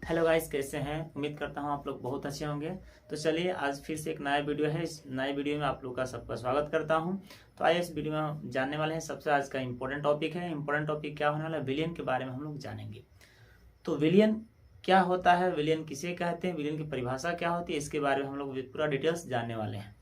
Hello guys, कैसे हैं। उम्मीद करता हूं आप लोग बहुत अच्छे होंगे। तो चलिए आज फिर से एक नया वीडियो है। इस नए वीडियो में आप लोग का सबका स्वागत करता हूं। तो आइए इस वीडियो में हम जानने वाले हैं सबसे आज का इंपॉर्टेंट टॉपिक है। इंपॉर्टेंट टॉपिक क्या होने वाला है, विलियन के बारे में हम लोग जानेंगे। तो विलियन क्या होता है, विलियन किसे कहते हैं, विलियन की परिभाषा क्या होती है, इसके बारे में हम लोग पूरा डिटेल्स जानने वाले हैं।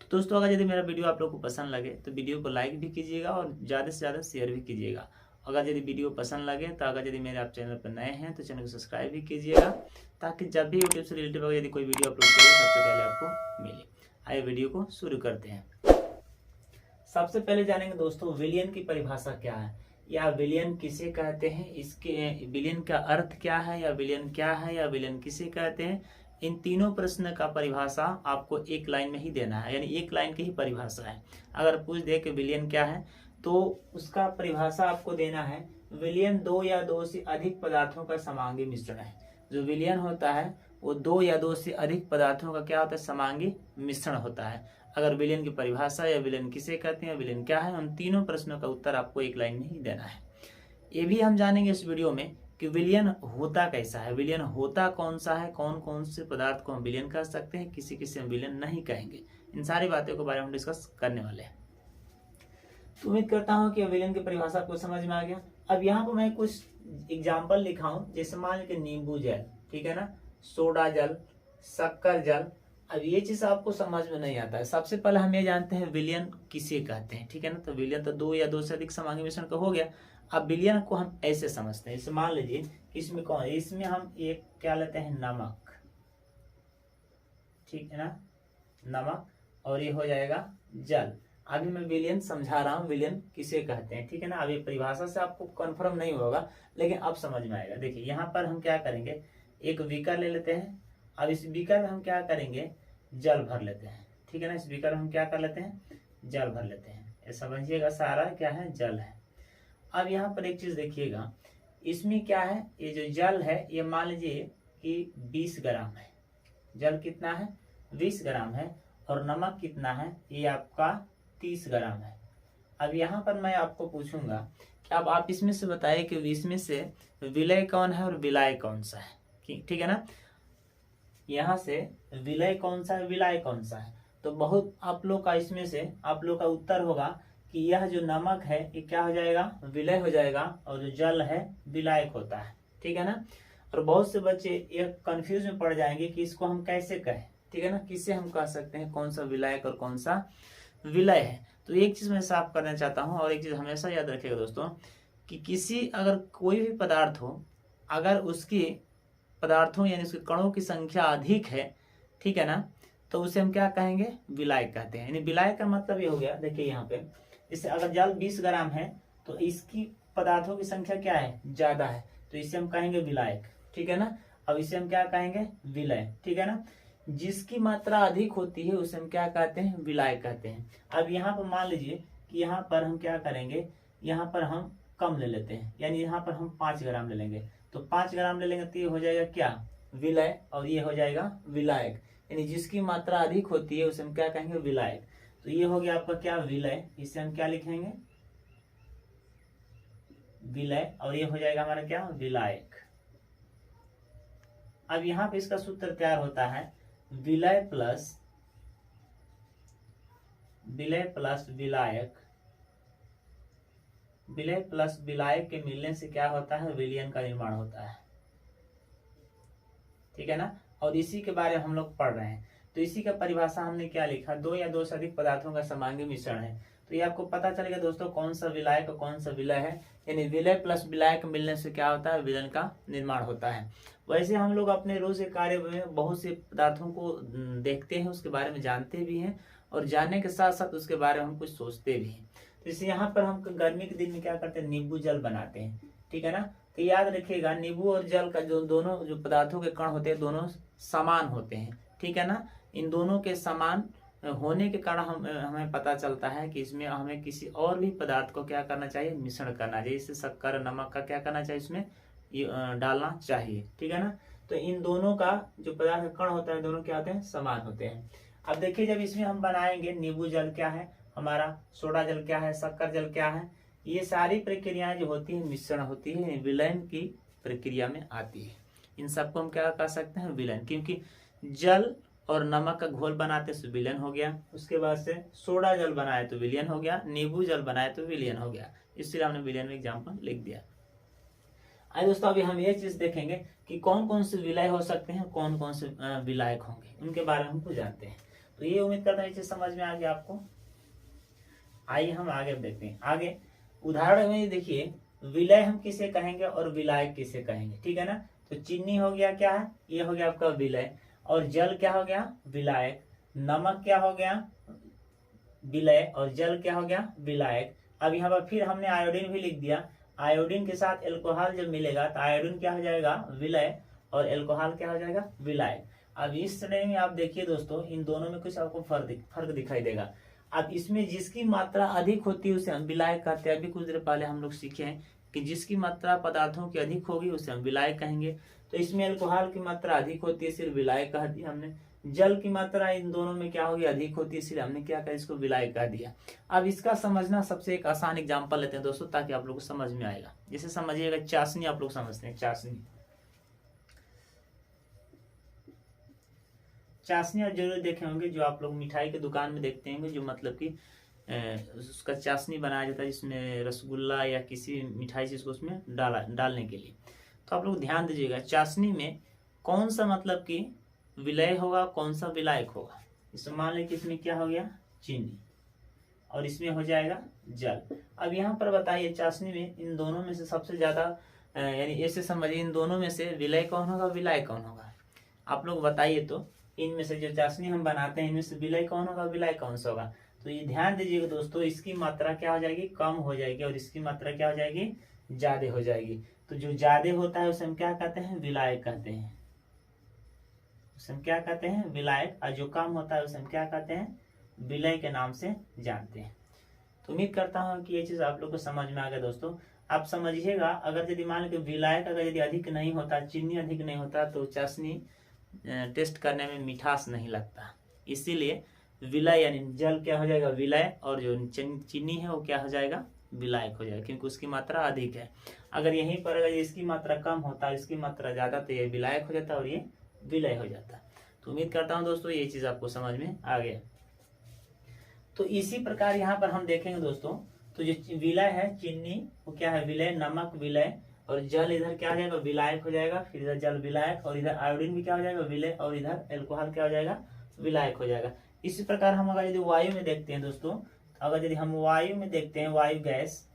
तो दोस्तों, अगर यदि मेरा वीडियो आप लोग को पसंद लगे तो वीडियो को लाइक भी कीजिएगा और ज़्यादा से ज़्यादा शेयर भी कीजिएगा। अगर यदि वीडियो पसंद लगे तो अगर यदि मेरे आप चैनल पर नए हैं तो चैनल को सब्सक्राइब भी कीजिएगा, ताकि जब भी यूट्यूब से रिलेटेड अगर यदि कोई वीडियो अपलोड करें सबसे पहले आपको मिले। आइए वीडियो को शुरू करते हैं। सबसे पहले जानेंगे दोस्तों, विलियन की परिभाषा क्या है या विलियन किसे कहते हैं, इसके विलियन का अर्थ क्या है या विलियन क्या है या विलियन किसे कहते हैं। इन तीनों प्रश्न का परिभाषा आपको एक लाइन में ही देना है, यानी एक लाइन की ही परिभाषा है। अगर पूछ दे कि विलियन क्या है तो उसका परिभाषा आपको देना है, विलियन दो या दो से अधिक पदार्थों का समांगी मिश्रण है। जो विलियन होता है वो दो या दो से अधिक पदार्थों का क्या होता है, समांगी मिश्रण होता है। अगर विलियन की परिभाषा या विलियन किसे कहते हैं, विलियन क्या है, उन तीनों प्रश्नों का उत्तर आपको एक लाइन में ही देना है। ये भी हम जानेंगे इस वीडियो में कि विलियन होता कैसा है, विलियन होता कौन सा है, कौन कौन से पदार्थ को हम विलियन कह सकते हैं, किसी किसी हम विलियन नहीं कहेंगे। इन सारी बातों के बारे में हम डिस्कस करने वाले हैं। तो उम्मीद करता हूँ कि विलियन की परिभाषा आपको समझ में आ गया। अब यहाँ पर मैं कुछ एग्जाम्पल लिखा हूँ, जैसे मान लीजिए नींबू जल, ठीक है ना, सोडा जल, शक्कर जल। अब ये चीज आपको समझ में नहीं आता है। सबसे पहले हम ये जानते हैं विलियन किसे कहते हैं, ठीक है ना। तो विलियन तो दो या दो से अधिक समांगी मिश्रण का हो गया। अब विलियन को हम ऐसे समझते हैं, जैसे मान लीजिए इसमें कौन है, इसमें हम एक क्या लेते हैं, नमक, ठीक है ना, नमक, और ये हो जाएगा जल। अभी मैं विलियन समझा रहा हूँ, विलियन किसे कहते हैं, ठीक है ना। अभी परिभाषा से आपको कंफर्म नहीं होगा लेकिन अब समझ में आएगा। देखिए यहाँ पर हम क्या करेंगे, एक बीकर ले लेते हैं। अब इस बीकर में हम क्या करेंगे, जल भर लेते हैं, ठीक है ना। इस बीकर में हम क्या कर लेते हैं, जल भर लेते हैं। ये समझिएगा, सारा क्या है, जल है। अब यहाँ पर एक चीज देखिएगा, इसमें क्या है, ये जो जल है ये मान लीजिए कि 20 ग्राम है। जल कितना है, 20 ग्राम है। और नमक कितना है, ये आपका 30 ग्राम है। अब यहाँ पर मैं आपको पूछूंगा कि अब आप इसमें से बताइए कि इसमें से विलय कौन है और विलाय कौन सा है, ठीक है ना। यहाँ से विलय कौन सा है, विलाय कौन सा है। तो बहुत आप लोग का इसमें से आप लोग का उत्तर होगा कि यह जो नमक है ये क्या हो जाएगा, विलय हो जाएगा, और जो जल है विलायक होता है, ठीक है ना। और बहुत से बच्चे ये कंफ्यूज में पड़ जाएंगे कि इसको हम कैसे कहें, ठीक है ना, किससे हम कह सकते हैं कौन सा विलायक और कौन सा विलय है। तो एक चीज मैं साफ करना चाहता हूं, और एक चीज हमेशा याद रखिएगा दोस्तों, कि किसी अगर कोई भी पदार्थ हो, अगर उसकी पदार्थों यानी उसके कणों की संख्या अधिक है, ठीक है ना, तो उसे हम क्या कहेंगे, विलायक कहते हैं। यानी विलायक का मतलब ये हो गया, देखिए यहाँ पे इससे अगर जल 20 ग्राम है तो इसकी पदार्थों की संख्या क्या है, ज्यादा है, तो इसे हम कहेंगे विलायक, ठीक है ना। अब इसे हम क्या कहेंगे, विलय, ठीक है ना। जिसकी मात्रा अधिक होती है उसे हम क्या कहते हैं, विलाय कहते हैं। अब यहाँ पर मान लीजिए कि यहाँ पर हम क्या करेंगे, यहाँ पर हम कम ले लेते हैं, यानी यहाँ पर हम 5 ग्राम ले लेंगे। तो 5 ग्राम ले लेंगे तो ये हो जाएगा क्या, विलय, और ये हो जाएगा विलायक। यानी जिसकी मात्रा अधिक होती है उसे हम क्या कहेंगे, विलायक। तो ये हो गया आपका क्या, विलय, इसे हम क्या लिखेंगे, विलय, और ये हो जाएगा हमारा क्या, विलायक। अब यहाँ पे इसका सूत्र तैयार होता है, विलय प्लस विलायक, विलय प्लस विलायक के मिलने से क्या होता है, विलियन का निर्माण होता है, ठीक है ना। और इसी के बारे में हम लोग पढ़ रहे हैं। तो इसी का परिभाषा हमने क्या लिखा, दो या दो से अधिक पदार्थों का समांगी मिश्रण है। तो ये आपको पता चलेगा दोस्तों कौन सा विलायक और कौन सा विलय है। यानी विलय प्लस विलायक मिलने से क्या होता है, विलियन का निर्माण होता है। वैसे हम लोग अपने रोज के कार्य में बहुत से पदार्थों को देखते हैं, उसके बारे में जानते भी हैं, और जानने के साथ साथ उसके बारे में हम कुछ सोचते भी हैं। तो इसे यहाँ पर हम गर्मी के दिन में क्या करते हैं, नींबू जल बनाते हैं, ठीक है ना। तो याद रखिएगा, नींबू और जल का जो दोनों जो पदार्थों के कण होते हैं दोनों समान होते हैं, ठीक है ना। इन दोनों के समान होने के कारण हमें पता चलता है कि इसमें हमें किसी और भी पदार्थ को क्या करना चाहिए, मिश्रण करना चाहिए। जैसे शक्कर नमक का क्या करना चाहिए, इसमें डालना चाहिए, ठीक है ना। तो इन दोनों का जो पदार्थ कण होता है दोनों क्या होते हैं, समान होते हैं। अब देखिए जब इसमें हम बनाएंगे, नींबू जल क्या है हमारा, सोडा जल क्या है, शक्कर जल क्या है, ये सारी प्रक्रियाएं जो होती है मिश्रण होती है, विलयन की प्रक्रिया में आती है। इन सबको हम क्या कह सकते हैं, विलयन। क्योंकि जल और नमक का घोल बनाते तो विलयन हो गया, उसके बाद से सोडा जल बनाए तो विलयन हो गया, नींबू जल बनाए तो विलयन हो गया, इसलिए हमने विलयन में एग्जाम्पल लिख दिया। आइए दोस्तों, अभी हम ये चीज देखेंगे कि कौन कौन से विलय हो सकते हैं, कौन कौन से विलायक होंगे, उनके बारे में हमको जानते हैं। तो ये उम्मीद करता हूँ ये चीज समझ में आ गया आपको। आइए हम आगे देखते हैं। आगे उदाहरण में देखिए, विलय हम किसे कहेंगे और विलायक किसे कहेंगे, ठीक है ना। तो चीनी हो गया क्या है, ये हो गया आपका विलय, और जल क्या हो गया, विलायक। नमक क्या हो गया, विलय, और जल क्या हो गया, विलायक। अब यहाँ पर फिर हमने आयोडीन भी लिख दिया। आयोडीन के साथ एल्कोहल जब मिलेगा तो आयोडीन क्या हो जाएगा, विलय, और एल्कोहल क्या हो जाएगा, विलायक। अब इस श्रेणी में आप देखिए दोस्तों, इन दोनों में कुछ आपको फर्क दिखाई देगा। अब इसमें जिसकी मात्रा अधिक होती है उसे हम विलायक कहते हैं। अभी कुछ देर पहले हम लोग सीखे हैं कि जिसकी मात्रा पदार्थों की अधिक होगी उसे हम विलायक कहेंगे। तो इसमें अल्कोहल की मात्रा अधिक होती है, सिर्फ विलायक कह दिया हमने। जल की मात्रा इन दोनों में क्या होगी, अधिक होती है, इसलिए हमने क्या कहा, इसको विलायक कह दिया। अब इसका समझना सबसे एक आसान एग्जांपल लेते हैं दोस्तों, ताकि आप लोग को समझ में आएगा। जैसे समझिएगा चाशनी, आप लोग समझते हैं चाशनी। चाशनी आप जरूर देखे होंगे, जो आप लोग मिठाई की दुकान में देखते होंगे, जो मतलब कि उसका चाशनी बनाया जाता है, जिसमें रसगुल्ला या किसी मिठाई चीज को उसमें डालने के लिए। तो आप लोग ध्यान दीजिएगा, चाशनी में कौन सा मतलब कि विलय होगा, कौन सा विलायक होगा। इसमें मान लें कि इसमें क्या हो गया, चीनी, और इसमें हो जाएगा जल। अब यहाँ पर बताइए, चाशनी में इन दोनों में से सबसे ज्यादा, यानी ऐसे समझिए, इन दोनों में से विलय कौन होगा, विलायक कौन होगा, आप लोग बताइए। तो इनमें से जो चाशनी हम बनाते हैं, इनमें से विलय कौन होगा, विलायक कौन सा होगा। तो ये ध्यान दीजिएगा दोस्तों, इसकी मात्रा क्या हो जाएगी, कम हो जाएगी, और इसकी मात्रा क्या हो जाएगी, ज्यादा हो जाएगी। तो जो ज्यादा होता है उसे हम क्या कहते हैं, विलायक कहते हैं, उसे हम क्या कहते हैं, विलायक। और जो कम होता है उसे हम क्या कहते हैं, विलय के नाम से जानते हैं। तो उम्मीद करता हूँ कि ये चीज आप लोग को समझ में आ गया दोस्तों। आप समझिएगा, अगर यदि मान लो विलायक अगर यदि अधिक नहीं होता, चीनी अधिक नहीं होता, तो चाशनी टेस्ट करने में मिठास नहीं लगता। इसीलिए विलय यानी जल क्या हो जाएगा, विलय, और जो चीनी है वो क्या हो जाएगा, विलायक हो जाएगा, क्योंकि उसकी मात्रा अधिक है। अगर यहीं पर अगर इसकी मात्रा कम होता, इसकी मात्रा ज्यादा, तो ये विलायक हो जाता और ये विलय हो जाता। तो उम्मीद करता हूँ दोस्तों ये चीज आपको समझ में आ गया। तो इसी प्रकार यहाँ पर हम देखेंगे दोस्तों, तो जो विलय है चीनी, वो क्या है, विलय, नमक विलय, और जल इधर क्या हो जाएगा, विलायक हो जाएगा, फिर इधर जल विलायक, और इधर आयोडीन भी क्या हो जाएगा, विलय, और इधर एल्कोहल क्या हो जाएगा, विलायक हो जाएगा। इसी प्रकार हम अगर यदि वायु में देखते हैं दोस्तों, अगर यदि हम वायु में देखते हैं, वायु गैस,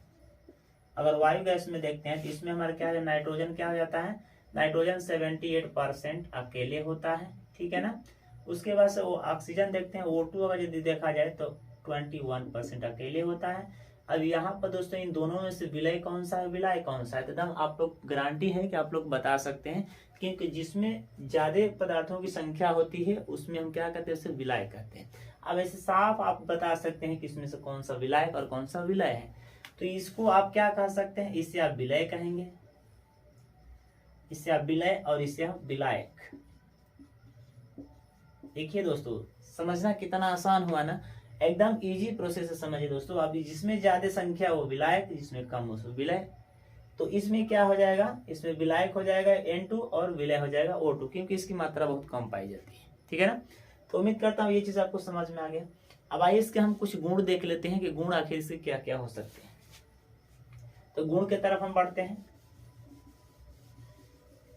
अगर वायु गैस में देखते हैं तो इसमें हमारा क्या है, नाइट्रोजन क्या हो जाता है, नाइट्रोजन 78% अकेले होता है, ठीक है ना। उसके बाद से वो ऑक्सीजन देखते हैं, O2 अगर यदि देखा जाए तो 21% अकेले होता है। अब यहाँ पर दोस्तों इन दोनों में से विलय कौन सा है, विलाय कौन सा है, एकदम आप लोग गारंटी है कि आप लोग बता सकते हैं, क्योंकि जिसमें ज्यादा पदार्थों की संख्या होती है उसमें हम क्या कहते हैं, उसे विलाय कहते हैं। अब ऐसे साफ आप बता सकते हैं कि इसमें से कौन सा विलायक और कौन सा विलय है। तो इसको आप क्या कह सकते हैं, इसे आप विलय कहेंगे, इसे आप विलय, और इसे आप विलायक। देखिए दोस्तों, समझना कितना आसान हुआ ना, एकदम इजी प्रोसेस से समझिए दोस्तों। अभी जिसमें ज्यादा संख्या वो विलायक, जिसमें कम हो विलय। तो इसमें क्या हो जाएगा, इसमें विलायक हो जाएगा N2, और विलय हो जाएगा O2, क्योंकि इसकी मात्रा बहुत कम पाई जाती है, ठीक है ना। तो उम्मीद करता हूँ ये चीज आपको समझ में आ गया। अब आइए इसके हम कुछ गुण देख लेते हैं कि गुण आखिर से क्या क्या हो सकते हैं। तो गुण के तरफ हम बढ़ते हैं।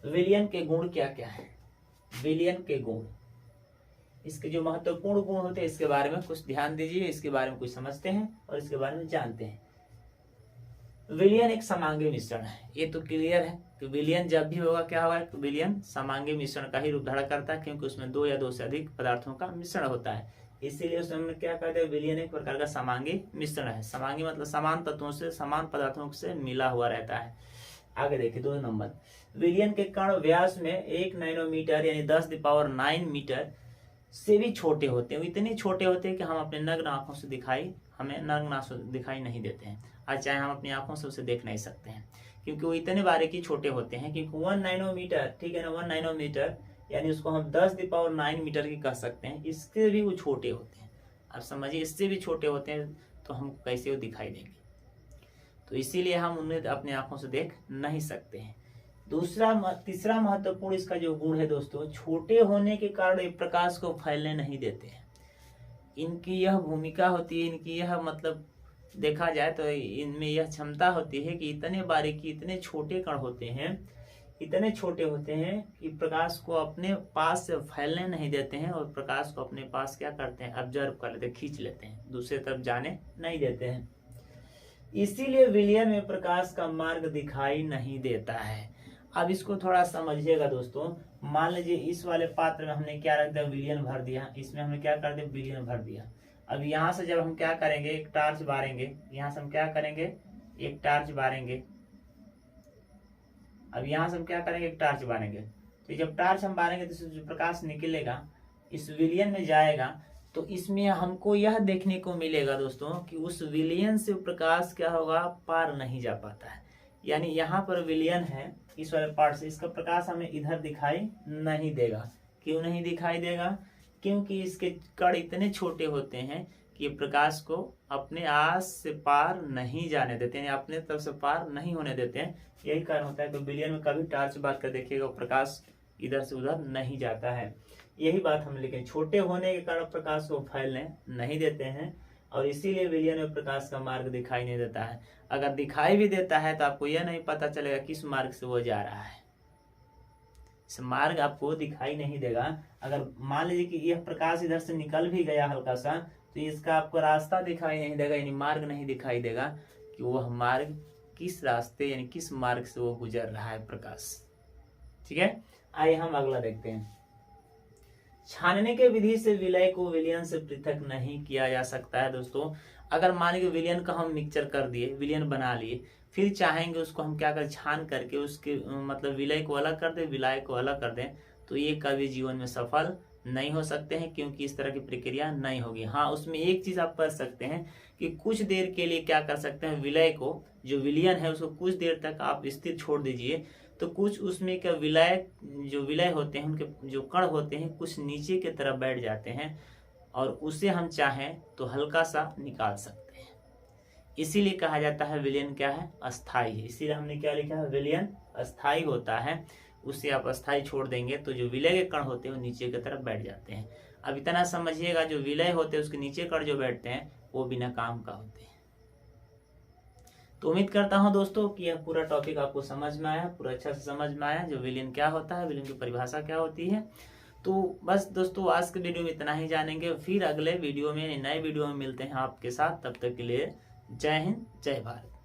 विलयन के गुण क्या क्या है, विलयन के गुण, इसके जो महत्वपूर्ण गुण होते हैं इसके बारे में कुछ ध्यान दीजिए, इसके बारे में कुछ समझते हैं और इसके बारे में जानते हैं। विलयन एक समांगी मिश्रण है, ये तो क्लियर है कि विलयन जब भी होगा क्या होगा, तो विलयन समांगी मिश्रण का ही रूप धारण करता है, क्योंकि उसमें दो या दो से अधिक पदार्थों का मिश्रण होता है, इसीलिए उसमें हम क्या कहते हैं, विलयन एक प्रकार का समांगी मिश्रण है। समांगी मतलब समान तत्वों से, समान पदार्थों से मिला हुआ रहता है। आगे देखिए 2 नंबर, विलयन के कण व्यास में 1 नैनोमीटर यानी 10⁹ मीटर से भी छोटे होते हैं। इतने छोटे होते हैं कि हम अपने नग्न आंखों से हमें नग्न आंखों से दिखाई नहीं देते हैं, और चाहे हम अपनी आंखों से उसे देख नहीं सकते हैं, क्योंकि वो इतने बारीकी छोटे होते हैं। क्योंकि 1 नैनोमीटर, ठीक है ना, 1 नैनोमीटर यानी उसको हम 10⁹ मीटर की कह सकते हैं, इससे भी वो छोटे होते हैं। अब समझिए, इससे भी छोटे होते हैं तो हम कैसे वो दिखाई देंगे, तो इसीलिए हम उन्हें अपने आंखों से देख नहीं सकते हैं। तीसरा महत्वपूर्ण इसका जो गुण है दोस्तों, छोटे होने के कारण ये प्रकाश को फैलने नहीं देते हैं। इनकी यह भूमिका होती है, इनकी यह मतलब देखा जाए तो इनमें यह क्षमता होती है कि इतने बारीकी, इतने छोटे कण होते हैं, इतने छोटे होते हैं कि प्रकाश को अपने पास से फैलने नहीं देते हैं, और प्रकाश को अपने पास क्या करते हैं, ऑब्जर्व कर लेते हैं, खींच लेते हैं, दूसरे तरफ जाने नहीं देते हैं। इसीलिए विलयन में प्रकाश का मार्ग दिखाई नहीं देता है। अब इसको थोड़ा समझिएगा दोस्तों। मान लीजिए इस वाले पात्र में हमने क्या रख दिया, विलयन भर दिया, इसमें हमने क्या कर दिया, विलयन भर दिया। अब यहाँ से जब हम क्या करेंगे, एक टार्च बारेंगे, यहाँ से हम क्या करेंगे, एक टार्च बारेंगे। अब यहाँ से हम क्या करेंगे, एक टार्च बारेंगे। तो जब टार्च हम बारेंगे तो जो प्रकाश निकलेगा इस विलयन में जाएगा, तो इसमें हमको यह देखने को मिलेगा दोस्तों कि उस विलयन से प्रकाश क्या होगा, पार नहीं जा पाता है। यानी यहाँ पर विलयन है इस वाले पार्ट से, इसका प्रकाश हमें इधर दिखाई नहीं देगा। क्यों नहीं दिखाई देगा, क्योंकि इसके कण इतने छोटे होते हैं कि प्रकाश को अपने आस से पार नहीं जाने देते हैं, अपने तरफ से पार नहीं होने देते हैं। यही कारण होता है कि विलयन में कभी टार्च बार कर देखिएगा, प्रकाश इधर से उधर नहीं जाता है। यही बात हम लिखें, छोटे होने के कारण प्रकाश को फैलने नहीं देते हैं, और इसीलिए विलयन में प्रकाश का मार्ग दिखाई नहीं देता है। अगर दिखाई भी देता है तो आपको यह नहीं पता चलेगा किस मार्ग से वो जा रहा है, इस मार्ग आपको दिखाई नहीं देगा। अगर मान लीजिए कि यह प्रकाश इधर से निकल भी गया हल्का सा, तो इसका आपको रास्ता दिखाई नहीं देगा, यानी मार्ग नहीं दिखाई देगा कि वह मार्ग किस रास्ते यानी किस मार्ग से वो गुजर रहा है प्रकाश। ठीक है, आइए हम अगला देखते हैं। छानने के विधि से विलय को विलयन से पृथक नहीं किया जा सकता है दोस्तों। अगर मान लीजिए विलयन का हम मिक्सचर कर दिए, विलयन बना लिए, फिर चाहेंगे उसको हम क्या करें, छान करके उसके मतलब विलय को अलग कर दें, विलय को अलग कर दें, तो ये कभी जीवन में सफल नहीं हो सकते हैं, क्योंकि इस तरह की प्रक्रिया नहीं होगी। हाँ, उसमें एक चीज आप कर सकते हैं कि कुछ देर के लिए क्या कर सकते हैं, विलय को, जो विलयन है उसको कुछ देर तक आप स्थिर छोड़ दीजिए, तो कुछ उसमें क्या जो विलय होते हैं, उनके जो कण होते हैं कुछ नीचे की तरफ बैठ जाते हैं, और उसे हम चाहें तो हल्का सा निकाल सकते हैं। इसीलिए कहा जाता है विलयन क्या है, अस्थाई है। इसीलिए हमने क्या लिखा है, विलयन अस्थाई होता है। उसे आप अस्थाई छोड़ देंगे तो जो विलय के कण होते हैं वो नीचे की तरफ बैठ जाते हैं। अब इतना समझिएगा, जो विलय होते हैं उसके नीचे कण जो बैठते हैं वो बिना काम का होते हैं। तो उम्मीद करता हूं दोस्तों कि यह पूरा टॉपिक आपको समझ में आया, पूरा अच्छा से समझ में आया, जो विलयन क्या होता है, विलयन की परिभाषा क्या होती है। तो बस दोस्तों आज के वीडियो में इतना ही जानेंगे, फिर अगले वीडियो में नए वीडियो में मिलते हैं आपके साथ। तब तक के लिए जय हिंद, जय भारत।